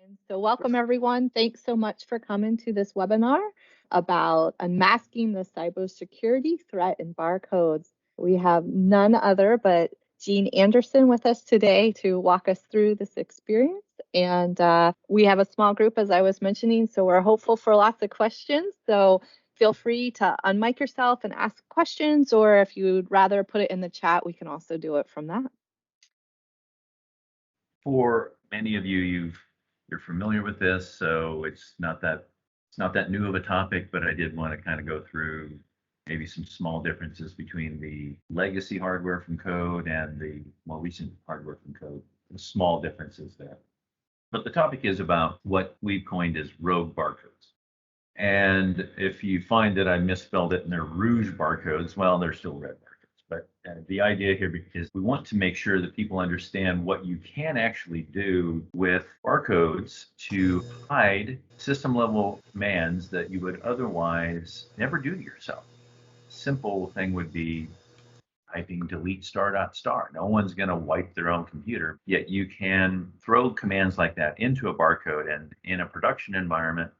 And so, welcome everyone. Thanks so much for coming to this webinar about unmasking the cybersecurity threat in barcodes. We have none other but Jean Anderson with us today to walk us through this experience. And we have a small group, as I was mentioning, so we're hopeful for lots of questions. So feel free to unmic yourself and ask questions, or if you'd rather put it in the chat, we can also do it from that. For many of you, you're familiar with this, so it's not that new of a topic, but I did want to kind of go through maybe some small differences between the legacy hardware from code and the more recent hardware from code. The small differences there. But the topic is about what we've coined as rogue barcodes. And if you find that I misspelled it and they're rouge barcodes, well, they're still red barcodes. But the idea here is we want to make sure that people understand what you can actually do with barcodes to hide system level commands that you would otherwise never do yourself. Simple thing would be typing delete star.star. No one's going to wipe their own computer, yet you can throw commands like that into a barcode, and in a production environment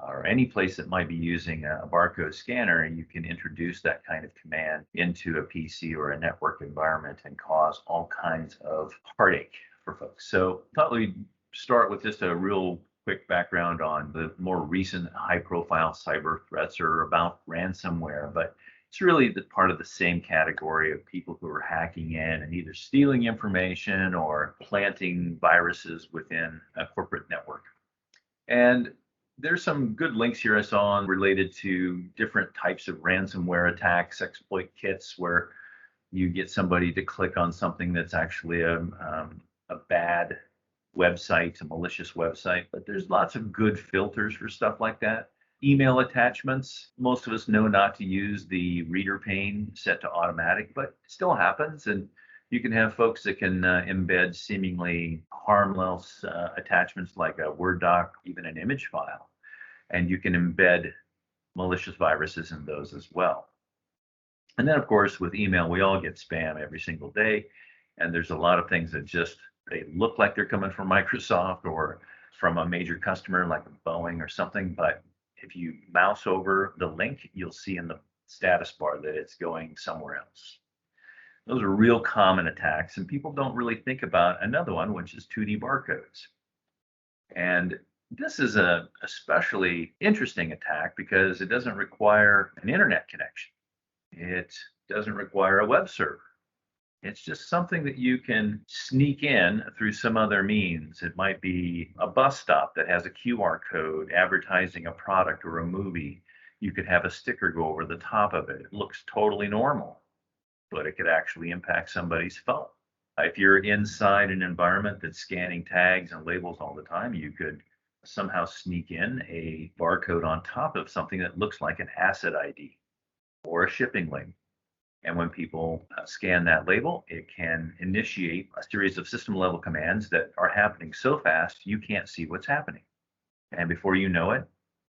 or any place that might be using a barcode scanner, you can introduce that kind of command into a PC or a network environment and cause all kinds of heartache for folks. So I thought we'd start with just a real quick background on the more recent high-profile cyber threats or about ransomware, but it's really part of the same category of people who are hacking in and either stealing information or planting viruses within a corporate network. And there's some good links here I saw on related to different types of ransomware attacks, exploit kits, where you get somebody to click on something that's actually a bad website, a malicious website. But there's lots of good filters for stuff like that. Email attachments, most of us know not to use the reader pane set to automatic, but it still happens. And you can have folks that can embed seemingly harmless attachments like a Word doc, even an image file. And you can embed malicious viruses in those as well. And then, of course, with email, we all get spam every single day. And there's a lot of things that just, they look like they're coming from Microsoft or from a major customer like Boeing or something. But if you mouse over the link, you'll see in the status bar that it's going somewhere else. Those are real common attacks, and people don't really think about another one, which is 2D barcodes. And this is a especially interesting attack because it doesn't require an internet connection. It doesn't require a web server. It's just something that you can sneak in through some other means. It might be a bus stop that has a QR code advertising a product or a movie. You could have a sticker go over the top of it. It looks totally normal, but it could actually impact somebody's phone. If you're inside an environment that's scanning tags and labels all the time, you could somehow sneak in a barcode on top of something that looks like an asset ID or a shipping label. And when people scan that label, it can initiate a series of system level commands that are happening so fast you can't see what's happening. And before you know it,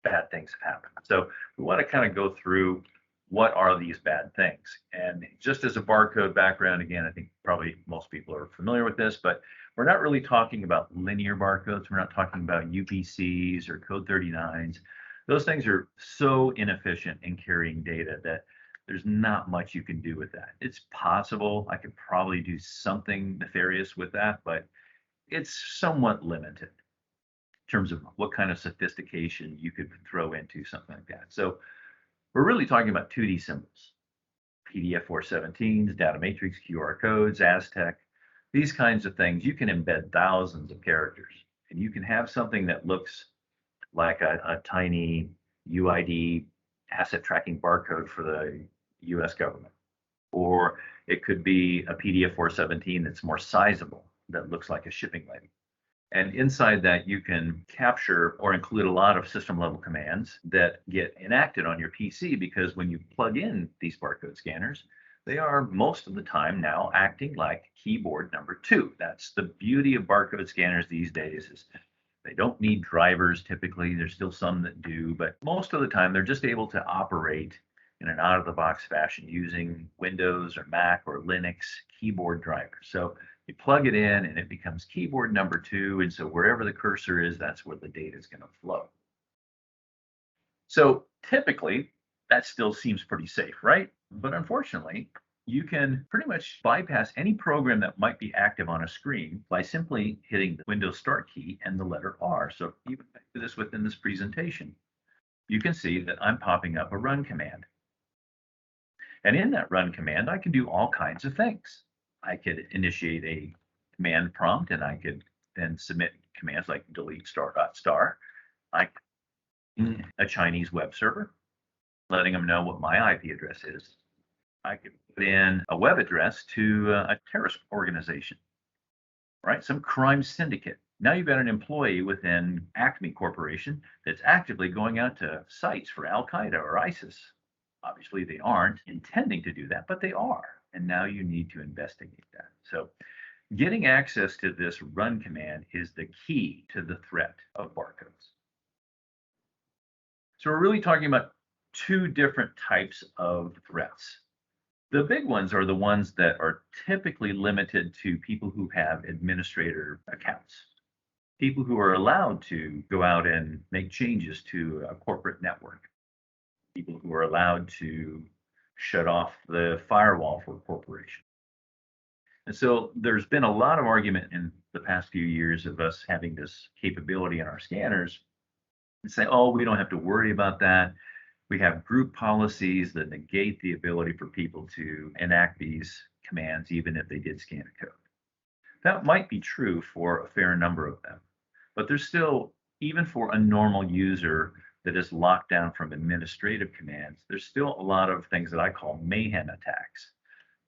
bad things have happened. So we want to kind of go through what are these bad things. And just as a barcode background, again, I think probably most people are familiar with this, but we're not really talking about linear barcodes. We're not talking about UPCs or code 39s. Those things are so inefficient in carrying data that there's not much you can do with that. It's possible I could probably do something nefarious with that, but it's somewhat limited in terms of what kind of sophistication you could throw into something like that. So we're really talking about 2D symbols, PDF 417s, data matrix, QR codes, Aztec, these kinds of things. You can embed thousands of characters, and you can have something that looks like a tiny UID asset tracking barcode for the US government. Or it could be a PDF 417 that's more sizable, that looks like a shipping label. And inside that, you can capture or include a lot of system level commands that get enacted on your PC, because when you plug in these barcode scanners, they are most of the time now acting like keyboard number 2. That's the beauty of barcode scanners these days, is they don't need drivers typically. There's still some that do, but most of the time they're just able to operate in an out-of-the-box fashion using Windows or Mac or Linux keyboard drivers. So you plug it in and it becomes keyboard number 2. And so wherever the cursor is, that's where the data is going to flow. So typically, that still seems pretty safe, right? But unfortunately, you can pretty much bypass any program that might be active on a screen by simply hitting the Windows Start key and the letter R. So even if I do this within this presentation, you can see that I'm popping up a run command. And in that run command, I can do all kinds of things. I could initiate a command prompt, and I could then submit commands like delete star.star. I could a Chinese web server, letting them know what my IP address is. I could put in a web address to a terrorist organization, right? Some crime syndicate. Now you've got an employee within Acme Corporation that's actively going out to sites for Al Qaeda or ISIS. Obviously, they aren't intending to do that, but they are. And now you need to investigate that. So getting access to this run command is the key to the threat of barcodes. So we're really talking about 2 different types of threats. The big ones are the ones that are typically limited to people who have administrator accounts, people who are allowed to go out and make changes to a corporate network, people who are allowed to shut off the firewall for a corporation. And so there's been a lot of argument in the past few years of us having this capability in our scanners and say, oh, we don't have to worry about that. We have group policies that negate the ability for people to enact these commands, even if they did scan a code. That might be true for a fair number of them, but there's still, even for a normal user that is locked down from administrative commands, there's still a lot of things that I call mayhem attacks.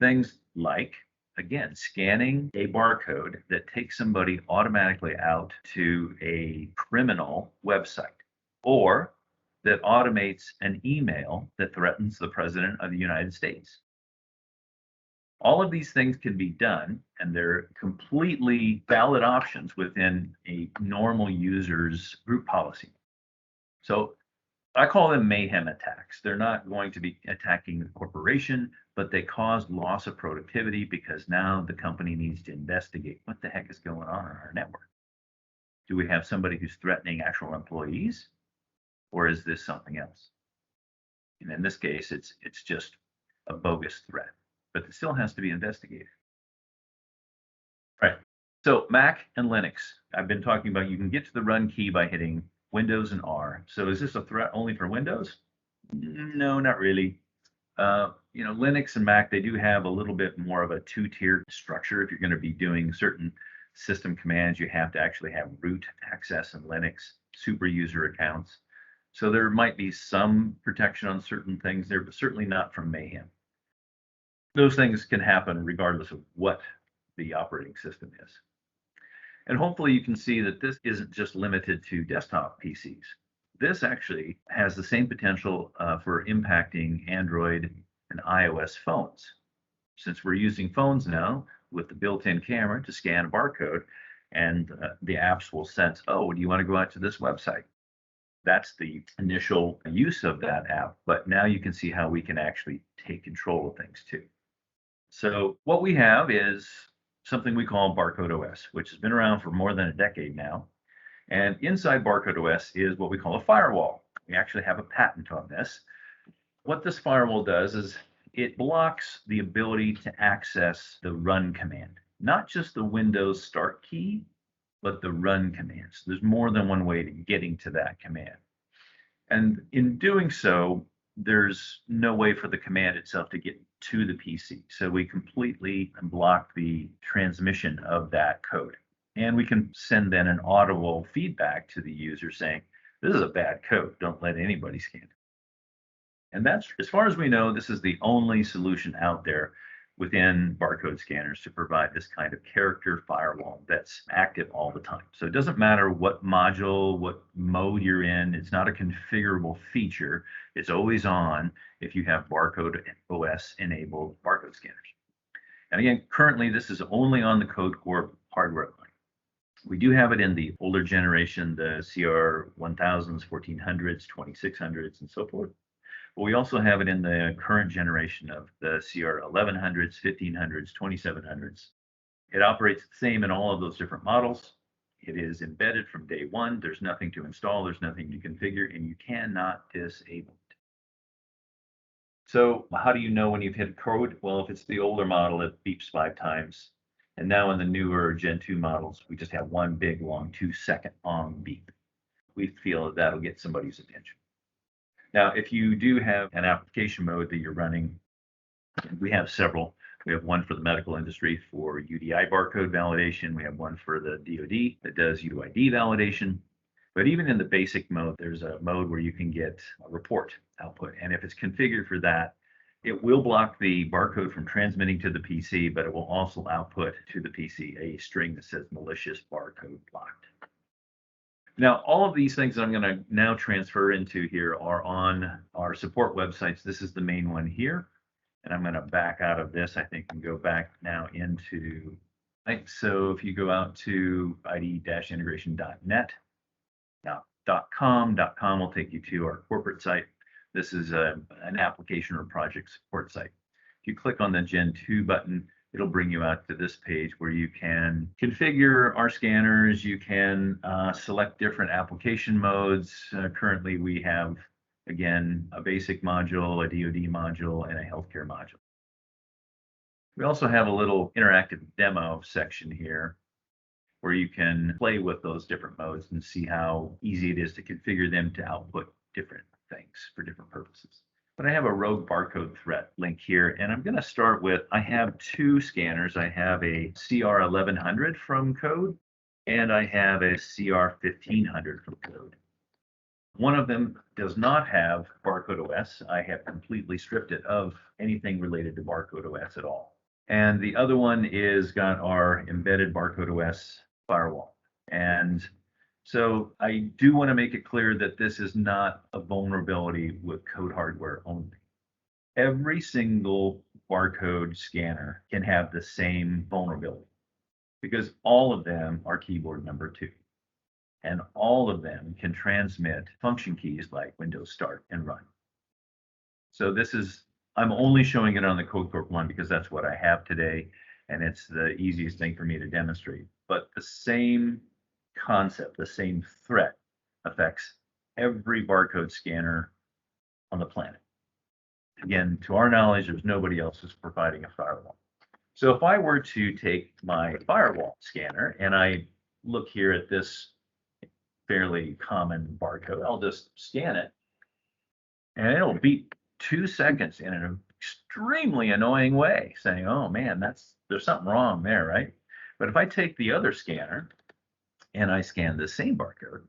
Things like, again, scanning a barcode that takes somebody automatically out to a criminal website, or that automates an email that threatens the President of the United States. All of these things can be done, and they're completely valid options within a normal user's group policy. So I call them mayhem attacks. They're not going to be attacking the corporation, but they cause loss of productivity because now the company needs to investigate what the heck is going on in our network. Do we have somebody who's threatening actual employees, or is this something else? And in this case, it's just a bogus threat, but it still has to be investigated. Right. So Mac and Linux, I've been talking about, you can get to the run key by hitting Windows and R. So is this a threat only for Windows? No, not really. Linux and Mac, they do have a little bit more of a 2-tier structure. If you're going to be doing certain system commands, you have to actually have root access in Linux, super user accounts. So there might be some protection on certain things there, but certainly not from mayhem. Those things can happen regardless of what the operating system is. And hopefully you can see that this isn't just limited to desktop PCs. This actually has the same potential for impacting Android and iOS phones. Since we're using phones now with the built-in camera to scan a barcode, and the apps will sense, oh, do you want to go out to this website? That's the initial use of that app, but now you can see how we can actually take control of things too. So what we have is something we call Barcode OS, which has been around for more than a decade now. And inside Barcode OS is what we call a firewall. We actually have a patent on this. What this firewall does is it blocks the ability to access the run command, not just the Windows Start key, but the run commands. There's more than one way to getting to that command. And in doing so, there's no way for the command itself to get to the PC. So we completely block the transmission of that code. And we can send then an audible feedback to the user saying, this is a bad code, don't let anybody scan it. And that's, as far as we know, this is the only solution out there within barcode scanners to provide this kind of character firewall that's active all the time. So it doesn't matter what module, what mode you're in, it's not a configurable feature. It's always on if you have Barcode OS enabled barcode scanners. And again, currently this is only on the Code Core hardware line. We do have it in the older generation, the CR1000s, 1400s, 2600s, and so forth. But we also have it in the current generation of the CR 1100s, 1500s, 2700s. It operates the same in all of those different models. It is embedded from day one. There's nothing to install, there's nothing to configure, and you cannot disable it. So how do you know when you've hit code? Well, if it's the older model, it beeps 5 times. And now in the newer Gen 2 models, we just have one big, long 2-second beep. We feel that that'll get somebody's attention. Now, if you do have an application mode that you're running, we have several. We have one for the medical industry for UDI barcode validation. We have one for the DoD that does UID validation. But even in the basic mode, there's a mode where you can get a report output. And if it's configured for that, it will block the barcode from transmitting to the PC, but it will also output to the PC a string that says malicious barcode blocked. Now, all of these things I'm going to now transfer into here are on our support websites. This is the main one here. And I'm going to back out of this, I think, and go back now into, right? So if you go out to id-integration.net, now .com will take you to our corporate site. This is an application or project support site. If you click on the Gen 2 button, it'll bring you out to this page where you can configure our scanners. You can select different application modes. Currently, we have, again, a basic module, a DoD module, and a healthcare module. We also have a little interactive demo section here where you can play with those different modes and see how easy it is to configure them to output different things for different purposes. But I have a rogue barcode threat link here, and I'm going to start with, I have 2 scanners. I have a CR 1100 from Code, and I have a CR 1500 from Code. One of them does not have Barcode OS. I have completely stripped it of anything related to Barcode OS at all. And the other one is got our embedded Barcode OS firewall. And so I do want to make it clear that this is not a vulnerability with Code hardware only. Every single barcode scanner can have the same vulnerability because all of them are keyboard number 2. And all of them can transmit function keys like Windows Start and Run. So this is, I'm only showing it on the CodeCorp one because that's what I have today, and it's the easiest thing for me to demonstrate. But the same concept, the same threat affects every barcode scanner on the planet. Again, to our knowledge, there's nobody else who's providing a firewall. So if I were to take my firewall scanner and I look here at this fairly common barcode, I'll just scan it and it'll beep 2 seconds in an extremely annoying way saying, oh man, there's something wrong there, right? But if I take the other scanner and I scan the same barcode,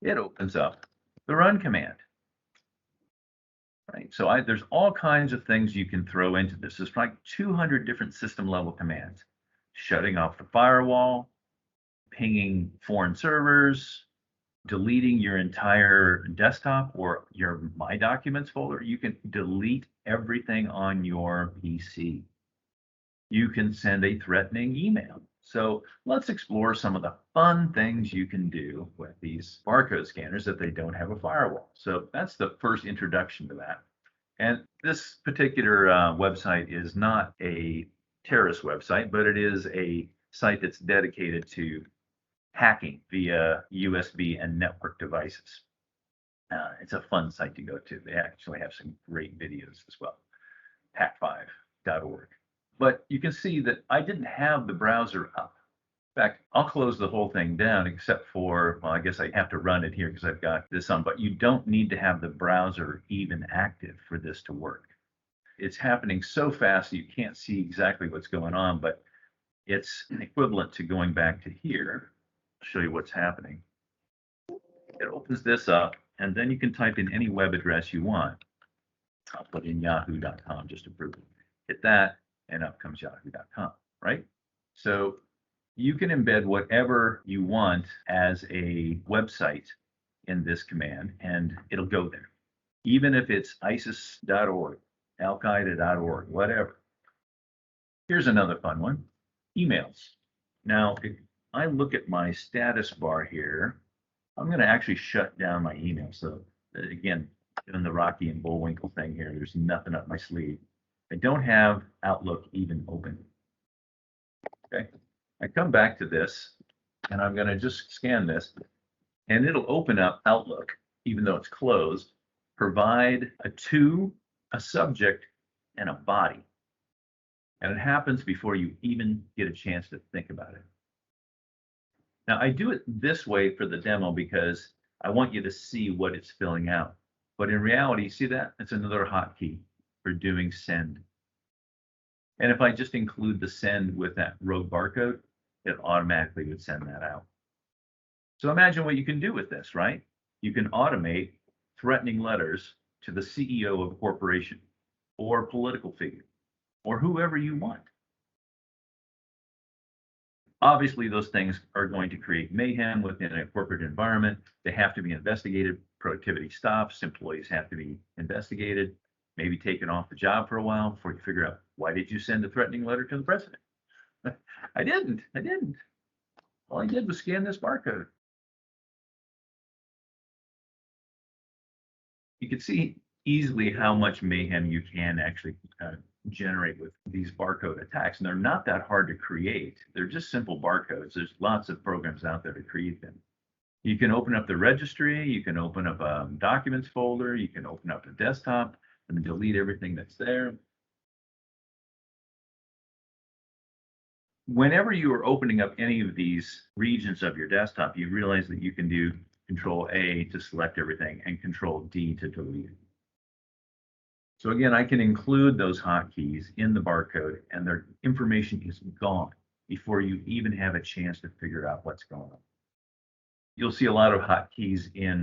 it opens up the run command. Right? So there's all kinds of things you can throw into this. There's like 200 different system level commands: shutting off the firewall, pinging foreign servers, deleting your entire desktop or your My Documents folder. You can delete everything on your PC. You can send a threatening email. So let's explore some of the fun things you can do with these barcode scanners if they don't have a firewall. So that's the first introduction to that. And this particular website is not a terrorist website, but it is a site that's dedicated to hacking via USB and network devices. It's a fun site to go to. They actually have some great videos as well. hack5.org. But you can see that I didn't have the browser up. In fact, I'll close the whole thing down except for, well, I guess I have to run it here because I've got this on, but you don't need to have the browser even active for this to work. It's happening so fast that you can't see exactly what's going on, but it's equivalent to going back to here. I'll show you what's happening. It opens this up, and then you can type in any web address you want. I'll put in yahoo.com just to prove it. Hit that, and up comes yahoo.com, right? So you can embed whatever you want as a website in this command, and it'll go there. Even if it's ISIS.org, Al-Qaeda.org, whatever. Here's another fun one, emails. Now, if I look at my status bar here, I'm going to actually shut down my email. So again, doing the Rocky and Bullwinkle thing here. There's nothing up my sleeve. I don't have Outlook even open. Okay. I come back to this and I'm going to just scan this and it'll open up Outlook, even though it's closed, provide a to, a subject, and a body. And it happens before you even get a chance to think about it. Now, I do it this way for the demo because I want you to see what it's filling out. But in reality, see that? It's another hotkey for doing send. And if I just include the send with that rogue barcode, it automatically would send that out. So imagine what you can do with this, right? You can automate threatening letters to the CEO of a corporation or a political figure or whoever you want. Obviously, those things are going to create mayhem within a corporate environment. They have to be investigated. Productivity stops. Employees have to be investigated, maybe taken off the job for a while before you figure out, why did you send a threatening letter to the president? I didn't. All I did was scan this barcode. You can see easily how much mayhem you can actually generate with these barcode attacks. And they're not that hard to create. They're just simple barcodes. There's lots of programs out there to create them. You can open up the registry. You can open up a documents folder. You can open up the desktop and delete everything that's there. Whenever you are opening up any of these regions of your desktop, you realize that you can do Control A to select everything and Control D to delete it. So again, I can include those hotkeys in the barcode and their information is gone before you even have a chance to figure out what's going on. You'll see a lot of hotkeys in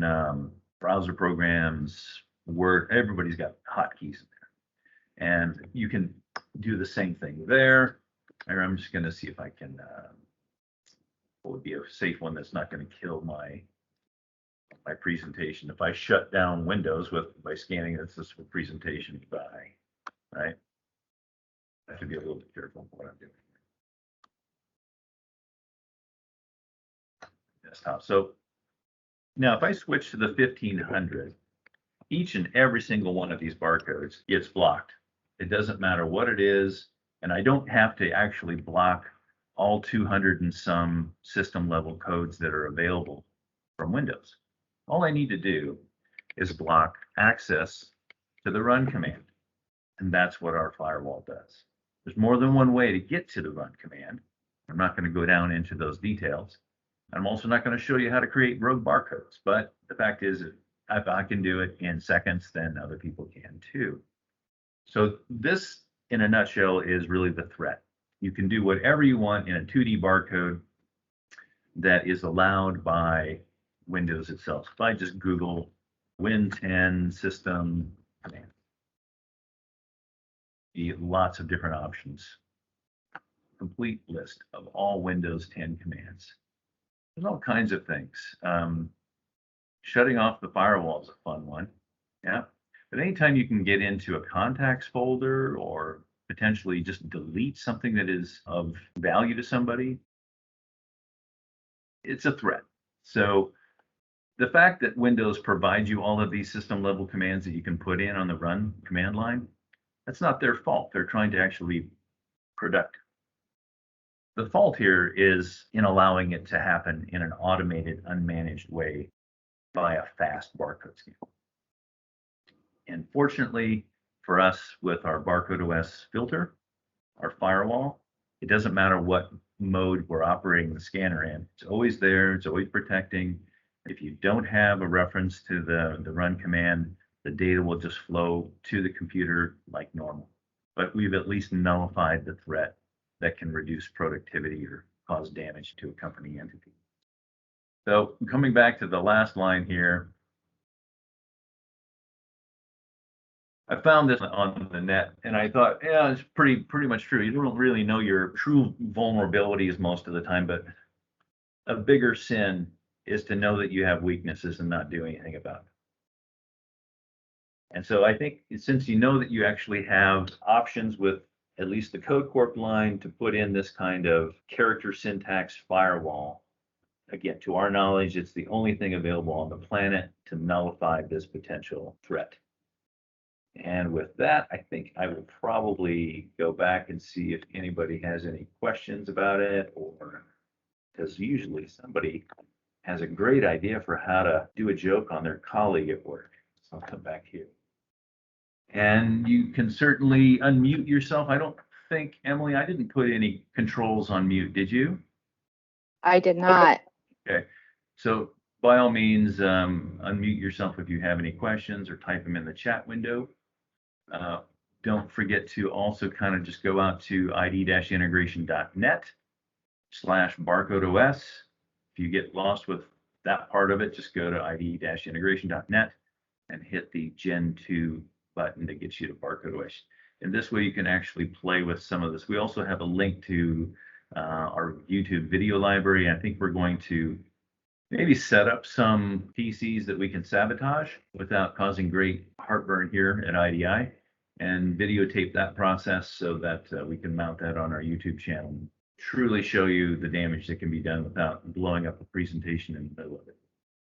browser programs, Word, everybody's got hotkeys in there. And you can do the same thing there. I'm just going to see if I can, what would be a safe one that's not going to kill my presentation. If I shut down Windows by scanning this for presentation by, right? I have to be a little bit careful what I'm doing. Desktop. So now if I switch to the 1500, each and every single one of these barcodes gets blocked. It doesn't matter what it is, and I don't have to actually block all 200 and some system level codes that are available from Windows. All I need to do is block access to the run command. And that's what our firewall does. There's more than one way to get to the run command. I'm not going to go down into those details. I'm also not going to show you how to create rogue barcodes. But the fact is, if I can do it in seconds, then other people can too. So this, in a nutshell, is really the threat. You can do whatever you want in a 2D barcode that is allowed by Windows itself. If I just Google Win10 system command, lots of different options. Complete list of all Windows 10 commands. There's all kinds of things. Shutting off the firewall is a fun one. Yeah. But anytime you can get into a contacts folder or potentially just delete something that is of value to somebody, it's a threat. So the fact that Windows provides you all of these system level commands that you can put in on the run command line, that's not their fault. They're trying to actually protect. The fault here is in allowing it to happen in an automated, unmanaged way by a fast barcode scan. And fortunately for us, with our Barcode OS filter, our firewall, it doesn't matter what mode we're operating the scanner in. It's always there. It's always protecting. If you don't have a reference to the run command, the data will just flow to the computer like normal. But we've at least nullified the threat that can reduce productivity or cause damage to a company entity. So coming back to the last line here, I found this on the net and I thought, yeah, it's pretty much true. You don't really know your true vulnerabilities most of the time, but a bigger sin is to know that you have weaknesses and not do anything about it. And so I think since you know that you actually have options with at least the code corp line to put in this kind of character syntax firewall, again, to our knowledge, it's the only thing available on the planet to nullify this potential threat. And with that, I think I will probably go back and see if anybody has any questions about it, or because usually somebody has a great idea for how to do a joke on their colleague at work. So I'll come back here. And you can certainly unmute yourself. I don't think, Emily, I didn't put any controls on mute, did you? I did not. Okay. So by all means, unmute yourself if you have any questions or type them in the chat window. Don't forget to also kind of just go out to id-integration.net/barcodeos. If you get lost with that part of it, just go to id-integration.net and hit the Gen 2 button that gets you to barcodeos. And this way you can actually play with some of this. We also have a link to our YouTube video library. I think we're going to maybe set up some PCs that we can sabotage without causing great heartburn here at IDI, and videotape that process so that we can mount that on our YouTube channel and truly show you the damage that can be done without blowing up a presentation in the middle of it.